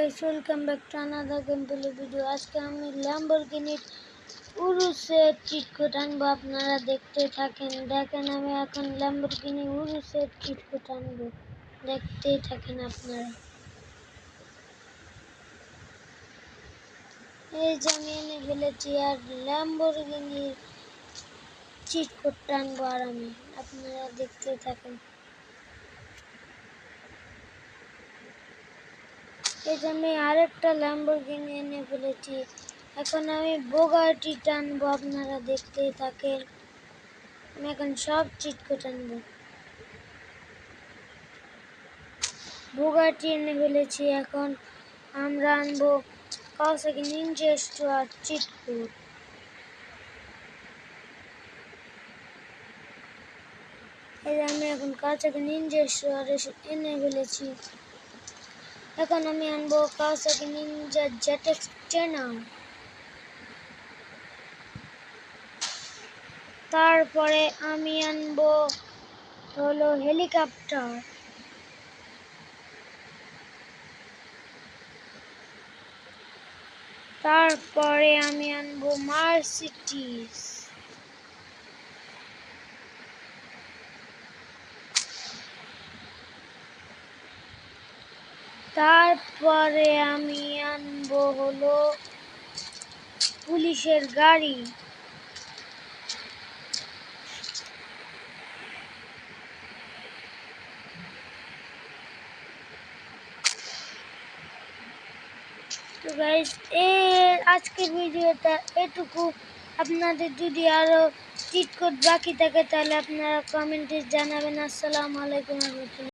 Welcome back to another gameplay video. আজকে আমি ল্যাম্বরগিনির উরুসের cheat code আনবো, আপনারা দেখতে থাকেন। দেখেন আমি এখন ল্যাম্বরগিনি উরুসের চিট কোড আনবো, দেখতেই থাকেন আপনারা। এই যে আমি এনে ফেলেছি আর ল্যাম্বরগিনির চিট কোডটা আনবো আর আমি, আপনারা দেখতে থাকেন। এই যে আমি আরেকটা ল্যাম্বরগিনি এনে ফেলেছি, এখন আমি বুগাটি টানবো, আপনারা দেখতেই থাকেন। আমি এখন সব চিট কোড আনবো। বুগাটি এনে ফেলেছি, এখন আমরা আনবো কাওয়াসাকি নিনজা স্টোয়ার চিট কোড। এই যে আমি এখন কাওয়াসাকি নিনজা স্টোয়ার এনে ফেলেছি, এখন আমি আনবো কাওয়াসাকি নিনজা জেটেক্স ট্রেনার। তারপরে আমি আনবো হলো হেলিকপ্টার। তারপরে আমি আনবো মার্সিডিজ। তারপরে আমি আনবো হলো পুলিশের গাড়ি। তো গাইস, আজকের ভিডিওটা এটুকু। আপনাদের যদি আরো চিট কোড বাকি থাকে তাহলে আপনারা কমেন্টে জানাবেন। আসসালামু আলাইকুম।